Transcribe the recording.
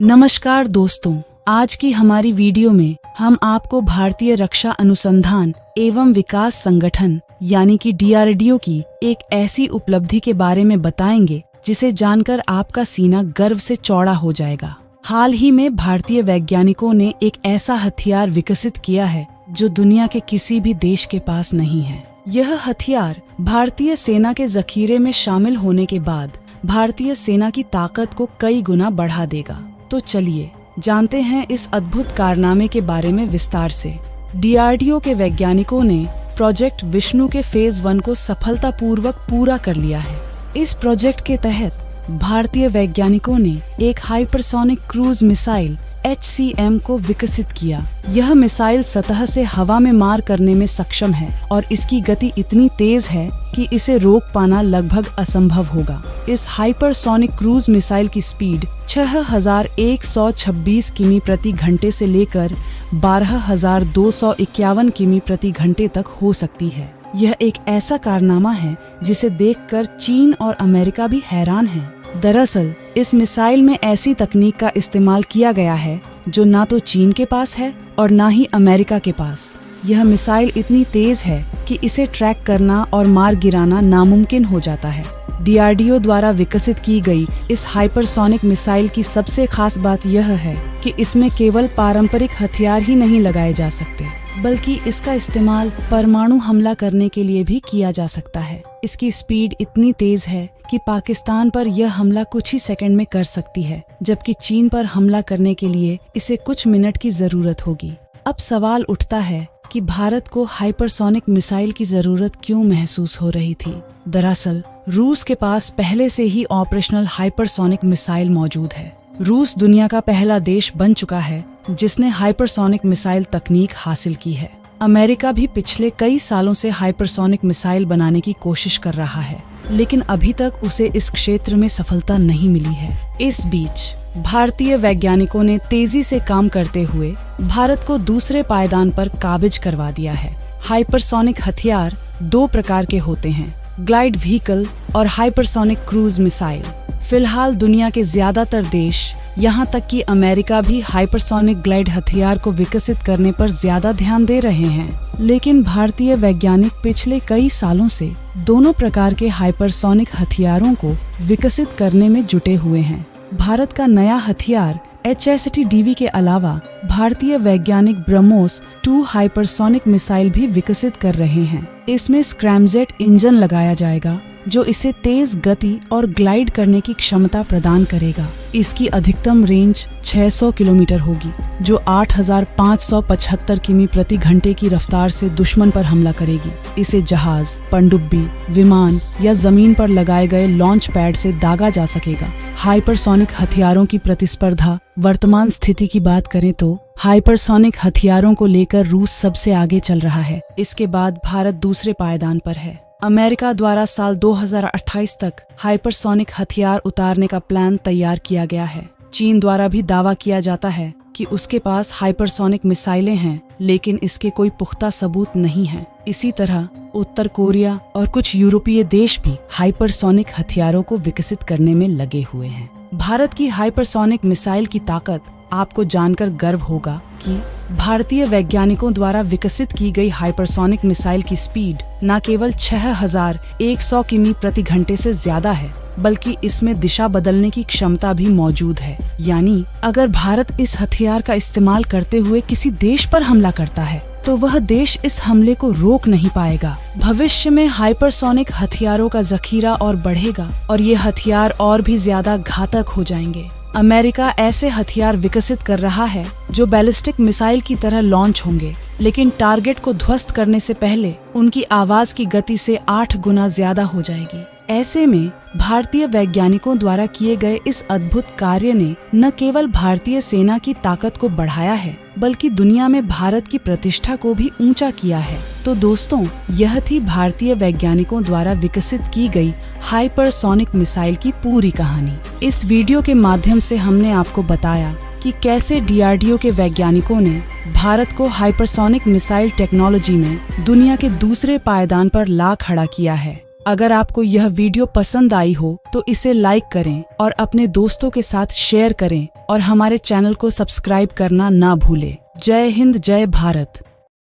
नमस्कार दोस्तों, आज की हमारी वीडियो में हम आपको भारतीय रक्षा अनुसंधान एवं विकास संगठन यानी कि DRDO की एक ऐसी उपलब्धि के बारे में बताएंगे जिसे जानकर आपका सीना गर्व से चौड़ा हो जाएगा। हाल ही में भारतीय वैज्ञानिकों ने एक ऐसा हथियार विकसित किया है जो दुनिया के किसी भी देश के पास नहीं है। यह हथियार भारतीय सेना के जखीरे में शामिल होने के बाद भारतीय सेना की ताकत को कई गुना बढ़ा देगा। तो चलिए जानते हैं इस अद्भुत कारनामे के बारे में विस्तार से। DRDO के वैज्ञानिकों ने प्रोजेक्ट विष्णु के फेज 1 को सफलतापूर्वक पूरा कर लिया है। इस प्रोजेक्ट के तहत भारतीय वैज्ञानिकों ने एक हाइपरसोनिक क्रूज मिसाइल HCM को विकसित किया। यह मिसाइल सतह से हवा में मार करने में सक्षम है और इसकी गति इतनी तेज है कि इसे रोक पाना लगभग असंभव होगा। इस हाइपरसोनिक क्रूज मिसाइल की स्पीड 6126 किमी प्रति घंटे से लेकर 12251 किमी प्रति घंटे तक हो सकती है। यह एक ऐसा कारनामा है जिसे देखकर चीन और अमेरिका भी हैरान हैं। दरअसल इस मिसाइल में ऐसी तकनीक का इस्तेमाल किया गया है जो ना तो चीन के पास है और ना ही अमेरिका के पास। यह मिसाइल इतनी तेज है कि इसे ट्रैक करना और मार गिराना नामुमकिन हो जाता है। DRDO द्वारा विकसित की गई इस हाइपरसोनिक मिसाइल की सबसे खास बात यह है कि इसमें केवल पारंपरिक हथियार ही नहीं लगाए जा सकते, बल्कि इसका इस्तेमाल परमाणु हमला करने के लिए भी किया जा सकता है। इसकी स्पीड इतनी तेज है कि पाकिस्तान पर यह हमला कुछ ही सेकंड में कर सकती है, जबकि चीन पर हमला करने के लिए इसे कुछ मिनट की जरूरत होगी। अब सवाल उठता है कि भारत को हाइपरसोनिक मिसाइल की जरूरत क्यों महसूस हो रही थी। दरअसल रूस के पास पहले से ही ऑपरेशनल हाइपरसोनिक मिसाइल मौजूद है। रूस दुनिया का पहला देश बन चुका है जिसने हाइपरसोनिक मिसाइल तकनीक हासिल की है। अमेरिका भी पिछले कई सालों से हाइपरसोनिक मिसाइल बनाने की कोशिश कर रहा है, लेकिन अभी तक उसे इस क्षेत्र में सफलता नहीं मिली है। इस बीच भारतीय वैज्ञानिकों ने तेजी से काम करते हुए भारत को दूसरे पायदान पर काबिज करवा दिया है। हाइपरसोनिक हथियार दो प्रकार के होते हैं, ग्लाइड व्हीकल और हाइपरसोनिक क्रूज मिसाइल। फिलहाल दुनिया के ज्यादातर देश, यहाँ तक कि अमेरिका भी हाइपरसोनिक ग्लाइड हथियार को विकसित करने पर ज्यादा ध्यान दे रहे हैं, लेकिन भारतीय वैज्ञानिक पिछले कई सालों से दोनों प्रकार के हाइपरसोनिक हथियारों को विकसित करने में जुटे हुए हैं। भारत का नया हथियार HST-DV के अलावा भारतीय वैज्ञानिक ब्रह्मोस 2 हाइपरसोनिक मिसाइल भी विकसित कर रहे हैं। इसमें स्क्रैमजेट इंजन लगाया जाएगा जो इसे तेज गति और ग्लाइड करने की क्षमता प्रदान करेगा। इसकी अधिकतम रेंज 600 किलोमीटर होगी, जो 8575 किमी प्रति घंटे की रफ्तार से दुश्मन पर हमला करेगी। इसे जहाज, पनडुब्बी, विमान या जमीन पर लगाए गए लॉन्च पैड से दागा जा सकेगा। हाइपरसोनिक हथियारों की प्रतिस्पर्धा वर्तमान स्थिति की बात करें तो हाइपरसोनिक हथियारों को लेकर रूस सबसे आगे चल रहा है। इसके बाद भारत दूसरे पायदान पर है। अमेरिका द्वारा साल 2028 तक हाइपरसोनिक हथियार उतारने का प्लान तैयार किया गया है। चीन द्वारा भी दावा किया जाता है कि उसके पास हाइपरसोनिक मिसाइलें हैं, लेकिन इसके कोई पुख्ता सबूत नहीं है। इसी तरह उत्तर कोरिया और कुछ यूरोपीय देश भी हाइपरसोनिक हथियारों को विकसित करने में लगे हुए हैं। भारत की हाइपरसोनिक मिसाइल की ताकत आपको जानकर गर्व होगा कि भारतीय वैज्ञानिकों द्वारा विकसित की गई हाइपरसोनिक मिसाइल की स्पीड न केवल 6100 किमी प्रति घंटे से ज्यादा है, बल्कि इसमें दिशा बदलने की क्षमता भी मौजूद है। यानी अगर भारत इस हथियार का इस्तेमाल करते हुए किसी देश पर हमला करता है तो वह देश इस हमले को रोक नहीं पाएगा। भविष्य में हाइपरसोनिक हथियारों का जखीरा और बढ़ेगा और ये हथियार और भी ज्यादा घातक हो जाएंगे। अमेरिका ऐसे हथियार विकसित कर रहा है जो बैलिस्टिक मिसाइल की तरह लॉन्च होंगे, लेकिन टारगेट को ध्वस्त करने से पहले उनकी आवाज की गति से 8 गुना ज्यादा हो जाएगी। ऐसे में भारतीय वैज्ञानिकों द्वारा किए गए इस अद्भुत कार्य ने न केवल भारतीय सेना की ताकत को बढ़ाया है, बल्कि दुनिया में भारत की प्रतिष्ठा को भी ऊंचा किया है। तो दोस्तों, यह थी भारतीय वैज्ञानिकों द्वारा विकसित की गई हाइपरसोनिक मिसाइल की पूरी कहानी। इस वीडियो के माध्यम से हमने आपको बताया कि कैसे DRDO के वैज्ञानिकों ने भारत को हाइपरसोनिक मिसाइल टेक्नोलॉजी में दुनिया के दूसरे पायदान पर ला खड़ा किया है। अगर आपको यह वीडियो पसंद आई हो तो इसे लाइक करें और अपने दोस्तों के साथ शेयर करें और हमारे चैनल को सब्सक्राइब करना ना भूलें। जय हिंद, जय भारत।